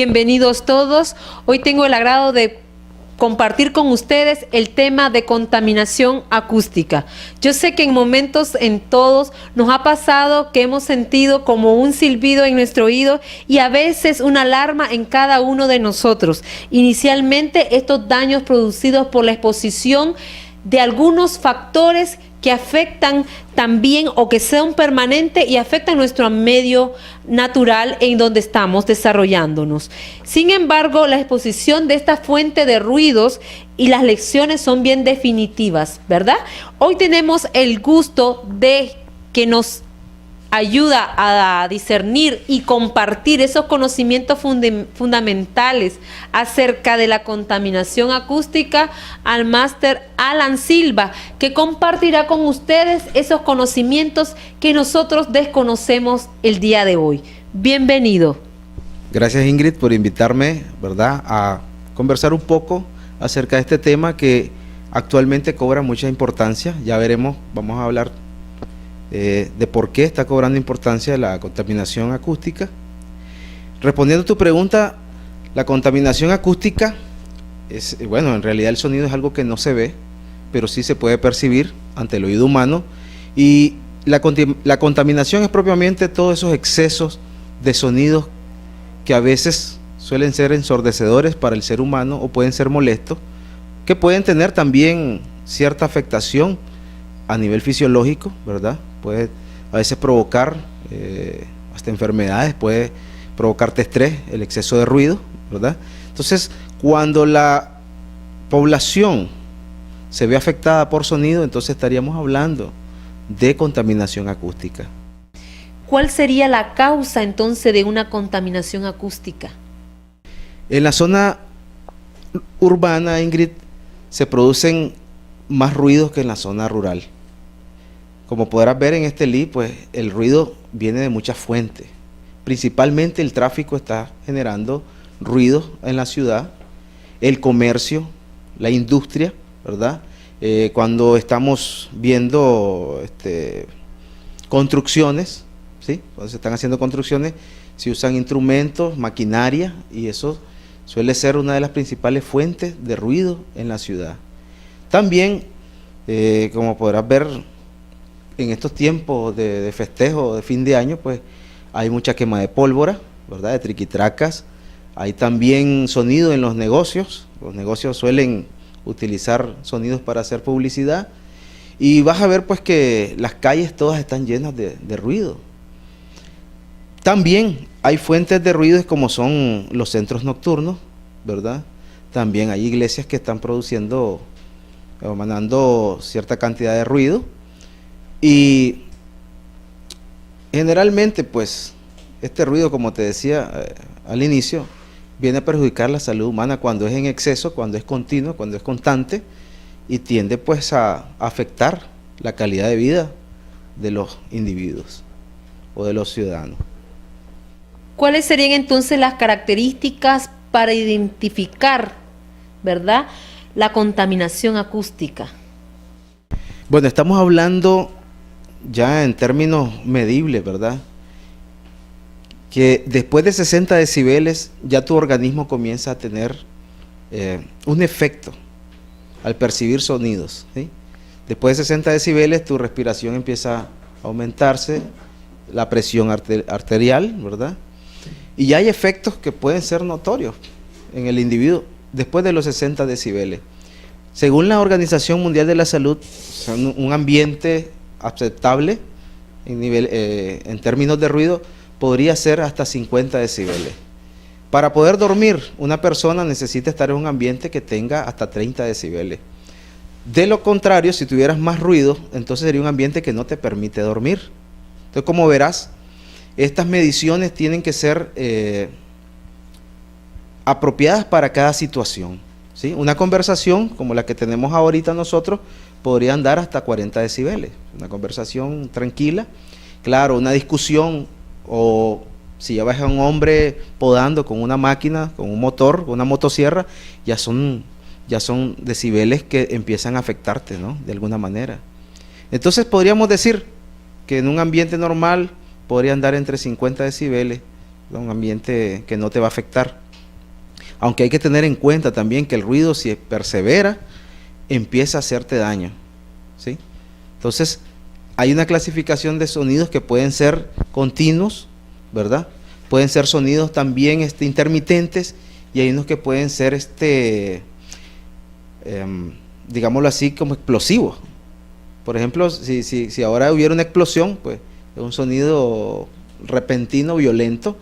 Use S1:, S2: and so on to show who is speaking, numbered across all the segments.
S1: Bienvenidos todos. Hoy tengo el agrado de compartir con ustedes el tema de contaminación acústica. Yo sé que en momentos en todos nos ha pasado que hemos sentido como un silbido en nuestro oído y a veces una alarma en cada uno de nosotros. Inicialmente, estos daños producidos por la exposición de algunos factores que afectan también o que son permanentes y afectan nuestro medio natural en donde estamos desarrollándonos. Sin embargo, la exposición de esta fuente de ruidos y las lecciones son bien definitivas, ¿verdad? Hoy tenemos el gusto de que nos ayuda a discernir y compartir esos conocimientos fundamentales acerca de la contaminación acústica al máster Alan Silva, que compartirá con ustedes esos conocimientos que nosotros desconocemos el día de hoy. Bienvenido.
S2: Gracias, Ingrid, por invitarme, ¿verdad?, a conversar un poco acerca de este tema que actualmente cobra mucha importancia. Ya veremos, vamos a hablar de por qué está cobrando importancia la contaminación acústica. Respondiendo a tu pregunta, la contaminación acústica es, bueno, en realidad el sonido es algo que no se ve, pero sí se puede percibir ante el oído humano, y la contaminación es propiamente todos esos excesos de sonidos que a veces suelen ser ensordecedores para el ser humano o pueden ser molestos, que pueden tener también cierta afectación a nivel fisiológico, ¿verdad? Puede a veces provocar hasta enfermedades, puede provocarte estrés, el exceso de ruido, ¿verdad? Entonces, cuando la población se ve afectada por sonido, entonces estaríamos hablando de contaminación acústica.
S1: ¿Cuál sería la causa entonces de una contaminación acústica?
S2: En la zona urbana, Ingrid, se producen más ruidos que en la zona rural. Como podrás ver en este link, pues el ruido viene de muchas fuentes. Principalmente el tráfico está generando ruido en la ciudad, el comercio, la industria, ¿verdad? Cuando estamos viendo construcciones, ¿sí? Cuando se están haciendo construcciones, se usan instrumentos, maquinaria, y eso suele ser una de las principales fuentes de ruido en la ciudad. También, como podrás ver, en estos tiempos de festejo, de fin de año, pues hay mucha quema de pólvora, ¿verdad?, de triquitracas. Hay también sonido en los negocios suelen utilizar sonidos para hacer publicidad, y vas a ver pues que las calles todas están llenas de ruido. También hay fuentes de ruido como son los centros nocturnos, ¿verdad? También hay iglesias que están produciendo o emanando cierta cantidad de ruido. Y generalmente, pues, este ruido, como te decía al inicio, viene a perjudicar la salud humana cuando es en exceso, cuando es continuo, cuando es constante, y tiende pues a afectar la calidad de vida de los individuos o de los ciudadanos.
S1: ¿Cuáles serían entonces las características para identificar, ¿verdad?, la contaminación acústica?
S2: Bueno, estamos hablando ya en términos medibles, ¿verdad?, que después de 60 decibeles ya tu organismo comienza a tener un efecto al percibir sonidos, ¿sí? Después de 60 decibeles tu respiración empieza a aumentarse, la presión arterial, ¿verdad? Y ya hay efectos que pueden ser notorios en el individuo después de los 60 decibeles. Según la Organización Mundial de la Salud, un ambiente aceptable en términos de ruido podría ser hasta 50 decibeles. Para poder dormir, una persona necesita estar en un ambiente que tenga hasta 30 decibeles. De lo contrario, si tuvieras más ruido, entonces sería un ambiente que no te permite dormir. Entonces, como verás, estas mediciones tienen que ser apropiadas para cada situación, ¿sí? Una conversación como la que tenemos ahorita nosotros podría andar hasta 40 decibeles, una conversación tranquila. Claro, una discusión, o si ya ves a un hombre podando con una máquina, con un motor, con una motosierra, ya son decibeles que empiezan a afectarte, ¿no?, de alguna manera. Entonces podríamos decir que en un ambiente normal podría andar entre 50 decibeles, un ambiente que no te va a afectar. Aunque hay que tener en cuenta también que el ruido, si persevera, empieza a hacerte daño, ¿sí? Entonces, hay una clasificación de sonidos que pueden ser continuos, ¿verdad? Pueden ser sonidos también intermitentes, y hay unos que pueden ser, digámoslo así, como explosivos. Por ejemplo, si ahora hubiera una explosión, pues es un sonido repentino, violento,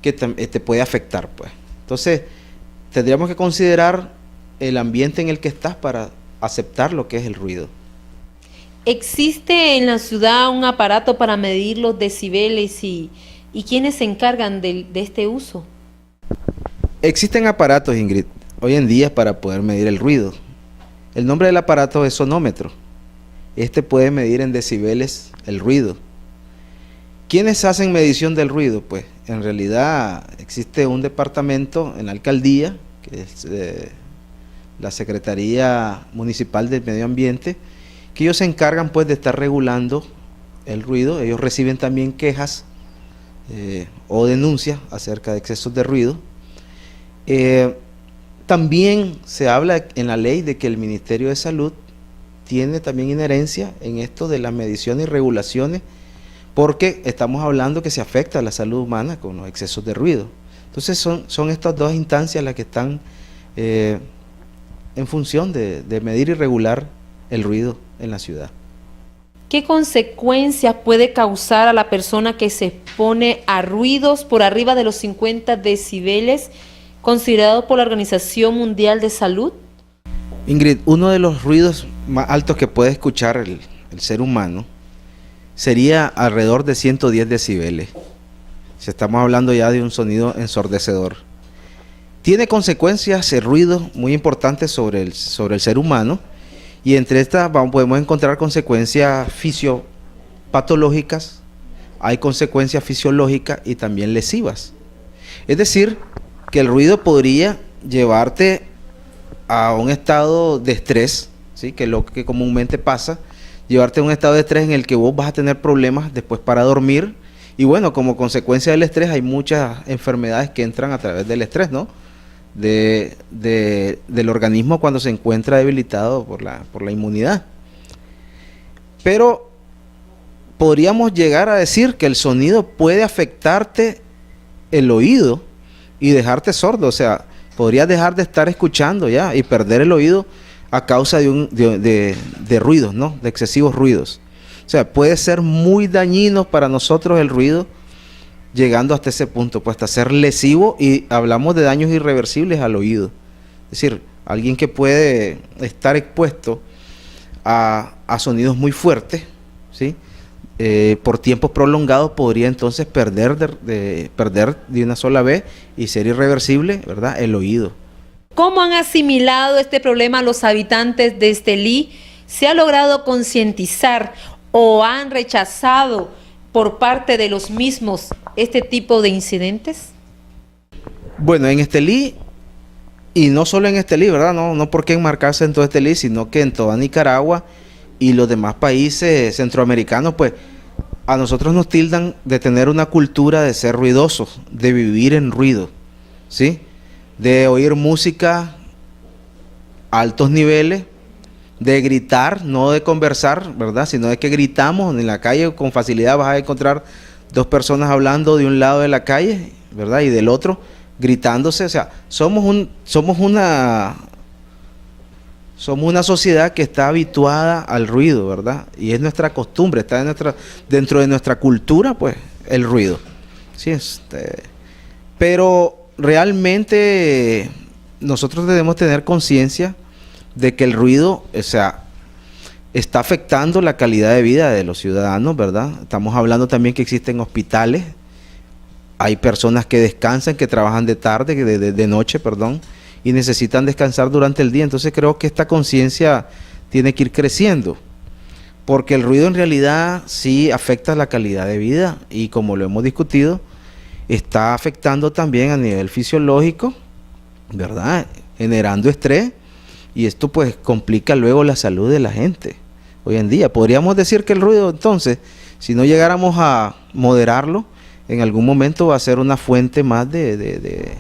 S2: que te puede afectar, pues. Entonces, tendríamos que considerar el ambiente en el que estás para aceptar lo que es el ruido.
S1: ¿Existe en la ciudad un aparato para medir los decibeles y quiénes se encargan de este uso?
S2: Existen aparatos, Ingrid, hoy en día para poder medir el ruido. El nombre del aparato es sonómetro. Este puede medir en decibeles el ruido. ¿Quiénes hacen medición del ruido? Pues en realidad existe un departamento en la alcaldía, que es la Secretaría Municipal del Medio Ambiente, que ellos se encargan pues de estar regulando el ruido. Ellos reciben también quejas o denuncias acerca de excesos de ruido. También se habla en la ley de que el Ministerio de Salud tiene también inherencia en esto de las mediciones y regulaciones, porque estamos hablando que se afecta a la salud humana con los excesos de ruido. Entonces son estas dos instancias las que están en función de medir y regular el ruido en la ciudad.
S1: ¿Qué consecuencias puede causar a la persona que se expone a ruidos por arriba de los 50 decibeles, considerado por la Organización Mundial de Salud?
S2: Ingrid, uno de los ruidos más altos que puede escuchar el ser humano sería alrededor de 110 decibeles. Si estamos hablando ya de un sonido ensordecedor. Tiene consecuencias el ruido muy importantes sobre el ser humano, y entre estas podemos encontrar consecuencias fisiopatológicas, hay consecuencias fisiológicas y también lesivas. Es decir, que el ruido podría llevarte a un estado de estrés, ¿sí? Que es lo que comúnmente pasa, llevarte a un estado de estrés en el que vos vas a tener problemas después para dormir, y bueno, como consecuencia del estrés hay muchas enfermedades que entran a través del estrés, ¿no? Del organismo cuando se encuentra debilitado por la inmunidad. Pero podríamos llegar a decir que el sonido puede afectarte el oído y dejarte sordo, o sea, podrías dejar de estar escuchando ya y perder el oído a causa de ruidos, ¿no? De excesivos ruidos. O sea, puede ser muy dañino para nosotros el ruido, llegando hasta ese punto, pues hasta ser lesivo, y hablamos de daños irreversibles al oído. Es decir, alguien que puede estar expuesto a sonidos muy fuertes, ¿sí? Por tiempos prolongados podría entonces perder de una sola vez y ser irreversible, ¿verdad?, el oído.
S1: ¿Cómo han asimilado este problema los habitantes de Estelí? ¿Se ha logrado concientizar o han rechazado por parte de los mismos este tipo de incidentes?
S2: Bueno, en Estelí, y no solo en Estelí, ¿verdad? No por qué enmarcarse en todo Estelí, sino que en toda Nicaragua y los demás países centroamericanos, pues a nosotros nos tildan de tener una cultura de ser ruidosos, de vivir en ruido, ¿sí? De oír música a altos niveles, de gritar, no de conversar, ¿verdad? Sino de que gritamos en la calle. Con facilidad vas a encontrar dos personas hablando de un lado de la calle, ¿verdad?, y del otro gritándose. O sea, somos una sociedad que está habituada al ruido, ¿verdad? Y es nuestra costumbre, está dentro de nuestra cultura, pues, el ruido. Sí, pero realmente nosotros debemos tener conciencia de que el ruido, o sea, está afectando la calidad de vida de los ciudadanos, ¿verdad? Estamos hablando también que existen hospitales, hay personas que descansan, que trabajan de tarde, de noche, perdón, y necesitan descansar durante el día. Entonces creo que esta conciencia tiene que ir creciendo, porque el ruido en realidad sí afecta la calidad de vida, y como lo hemos discutido, está afectando también a nivel fisiológico, ¿verdad?, generando estrés, y esto pues complica luego la salud de la gente. Hoy en día podríamos decir que el ruido, entonces, si no llegáramos a moderarlo, en algún momento va a ser una fuente más de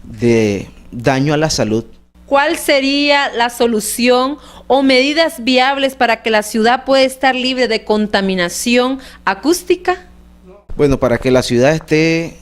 S2: de daño a la salud.
S1: ¿Cuál sería la solución o medidas viables para que la ciudad pueda estar libre de contaminación acústica?
S2: Bueno, para que la ciudad esté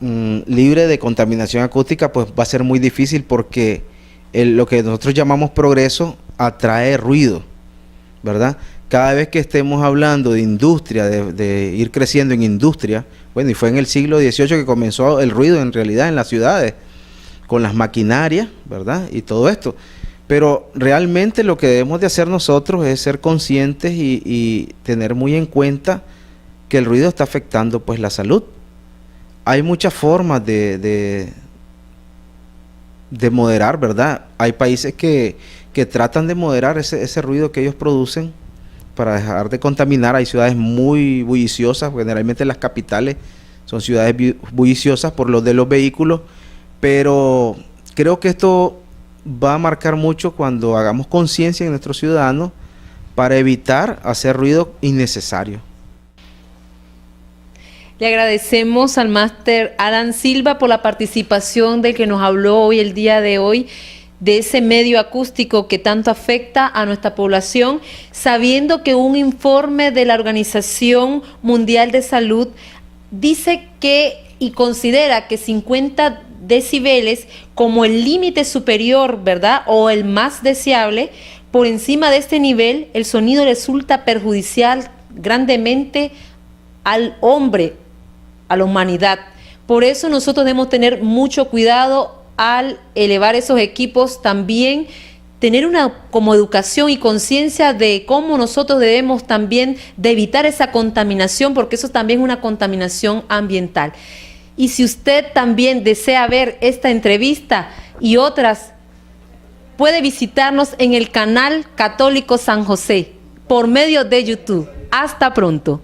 S2: libre de contaminación acústica, pues va a ser muy difícil porque lo que nosotros llamamos progreso atrae ruido, ¿verdad? Cada vez que estemos hablando de industria, de ir creciendo en industria, bueno, y fue en el siglo XVIII que comenzó el ruido en realidad en las ciudades, con las maquinarias, ¿verdad? Y todo esto. Pero realmente lo que debemos de hacer nosotros es ser conscientes y tener muy en cuenta que el ruido está afectando pues la salud. Hay muchas formas de moderar, ¿verdad? Hay países que tratan de moderar ese ruido que ellos producen para dejar de contaminar. Hay ciudades muy bulliciosas, generalmente las capitales son ciudades bulliciosas por lo de los vehículos, pero creo que esto va a marcar mucho cuando hagamos conciencia en nuestros ciudadanos para evitar hacer ruido innecesario.
S1: Le agradecemos al máster Alan Silva por la participación del que nos habló hoy, el día de hoy, de ese medio acústico que tanto afecta a nuestra población, sabiendo que un informe de la Organización Mundial de Salud dice que y considera que 50 decibeles como el límite superior, ¿verdad? O el más deseable. Por encima de este nivel, el sonido resulta perjudicial grandemente al hombre, a la humanidad. Por eso nosotros debemos tener mucho cuidado al elevar esos equipos, también tener una como educación y conciencia de cómo nosotros debemos también de evitar esa contaminación, porque eso también es una contaminación ambiental. Y si usted también desea ver esta entrevista y otras, puede visitarnos en el canal Católico San José por medio de YouTube. Hasta pronto.